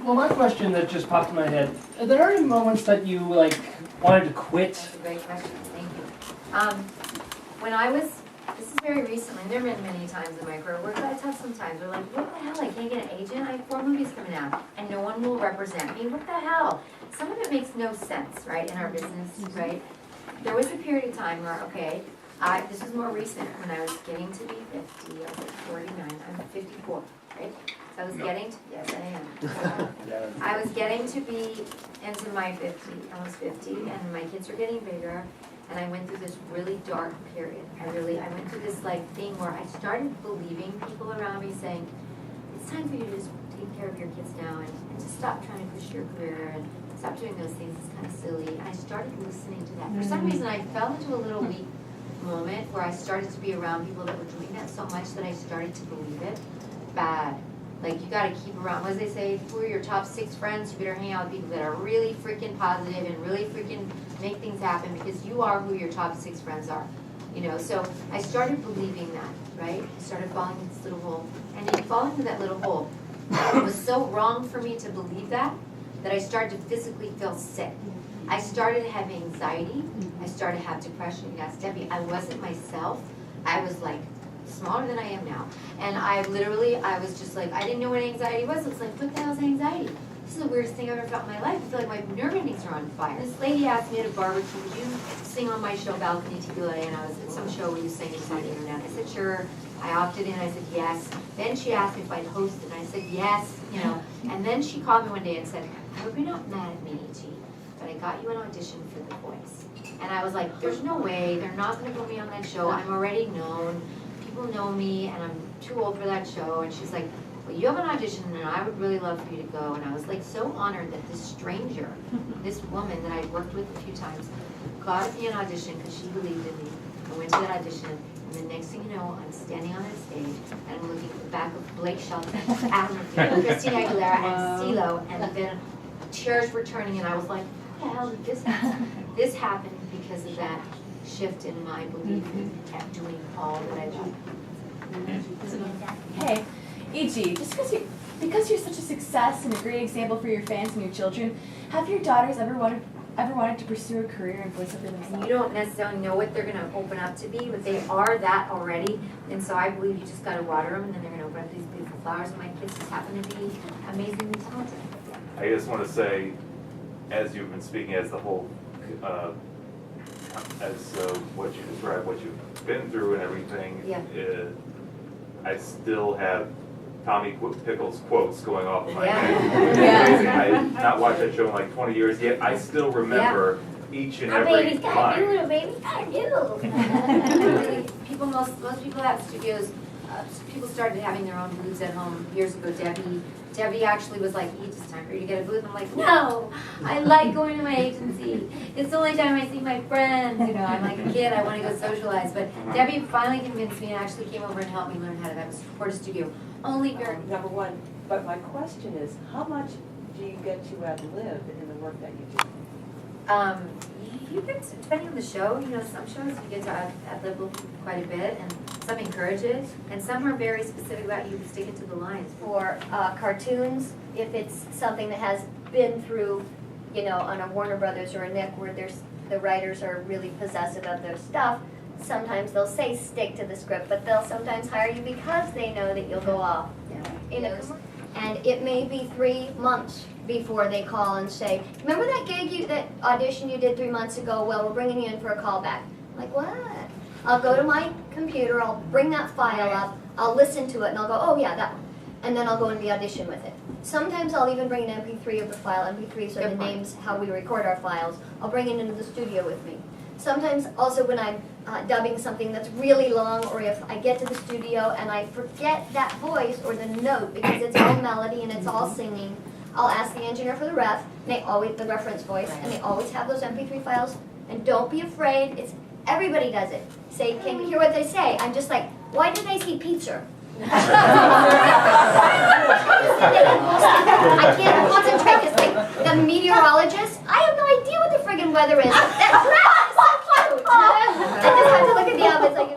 Well, my question that just popped in my head, are there any moments that you, like, wanted to quit? That's a great question, thank you. When I was, this is very recently, there have been many times in my career where I tough sometimes, we're like, what the hell, I can't get an agent, I have 4 movies coming out, and no one will represent me, what the hell? Some of it makes no sense, right, in our business, right? There was a period of time where, okay, this was more recent, when I was getting to be 50, I was like 49, I'm 54, right? So I was getting to, yes I am. I was getting to be into my 50, almost 50, and my kids were getting bigger, and I went through this really dark period. I went through this like thing where I started believing people around me saying, it's time for you to just take care of your kids now and to stop trying to push your career and stop doing those things, it's kind of silly. And I started listening to that. For some reason I fell into a little weak moment where I started to be around people that were doing that so much that I started to believe it. Bad. Like, you gotta keep around, what does they say, who are your top 6 friends? You better hang out with people that are really freaking positive and really freaking make things happen, because you are who your top 6 friends are. You know, so I started believing that, right? I started falling into this little hole. And in falling into that little hole, it was so wrong for me to believe that I started to physically feel sick. I started to have anxiety. I started to have depression. Yes, Debbie, I wasn't myself. I was like, smaller than I am now. And I was just like, I didn't know what anxiety was. It's like, what the hell is anxiety? This is the weirdest thing I've ever felt in my life. I feel like my nerve endings are on fire. This lady asked me at a barbecue, would you sing on my show, Balcony TPLA? And I was at some show where you sang on the internet. I said, sure. I opted in. I said, yes. Then she asked me if I'd host it. And I said, yes. You know. And then she called me one day and said, I hope you're not mad at me, E.G., but I got you an audition for The Voice. And I was like, there's no way. They're not going to put me on that show. I'm already known. People know me, and I'm too old for that show. And she's like, well, you have an audition, and I would really love for you to go. And I was like so honored that this stranger, this woman that I'd worked with a few times, got me an audition because she believed in me. I went to that audition, and the next thing you know, I'm standing on that stage, and I'm looking at the back of Blake Shelton, Adam McPhee, Christina Aguilera, and CeeLo, and then chairs were turning, and I was like, what the hell did this happen? This happened because of that shift in my belief and kept doing all that I do. Hey, E.G., just because you're such a success and a great example for your fans and your children, have your daughters ever wanted to pursue a career in voiceover themselves? And you don't necessarily know what they're going to open up to be, but they are that already. And so I believe you just got to water them, and then they're going to open up these beautiful flowers. And my kids just happen to be amazingly talented. I just want to say, as you've been speaking, as the whole what you described, what you've been through and everything, Yeah. I still have Tommy Pickles quotes going off in my Yeah. head. Yeah. I have not watched that show in like 20 years, yet I still remember each and every baby's gotta do line. it, baby's gotta do. People, most people at studios, people started having their own booths at home years ago. Debbie actually was like, it's time for you to get a booth. I'm like, no, I like going to my agency. It's the only time I see my friends. You know, I'm like a kid, I want to go socialize. But Debbie finally convinced me and actually came over and helped me learn how to support a studio. Only very... Number one, but my question is, how much do you get to live in the work that you do? You get to, depending on the show, you know, some shows you get to ad-lib quite a bit, and some encourage it, and some are very specific about you sticking to the lines. For cartoons, if it's something that has been through, you know, on a Warner Brothers or a Nick, where the writers are really possessive of their stuff, sometimes they'll say stick to the script, but they'll sometimes hire you because they know that you'll go off. Yeah. And it may be 3 months before they call and say, remember that gig, that audition you did 3 months ago? Well, we're bringing you in for a callback. I'm like, what? I'll go to my computer, I'll bring that file up, I'll listen to it, and I'll go, oh yeah, that one. And then I'll go into the audition with it. Sometimes I'll even bring an MP3 of the file. MP3s are the names, how we record our files. I'll bring it into the studio with me. Sometimes also when I'm dubbing something that's really long, or if I get to the studio and I forget that voice or the note because it's all melody and it's all singing, I'll ask the engineer for the ref, and they always, the reference voice, and they always have those MP3 files. And don't be afraid, everybody does it. Say, can you hear what they say? I'm just like, why did I see pizza? I can't concentrate because like the meteorologist, I have no idea what the friggin' weather is. That crap is so cute. I just have to look at the outfits like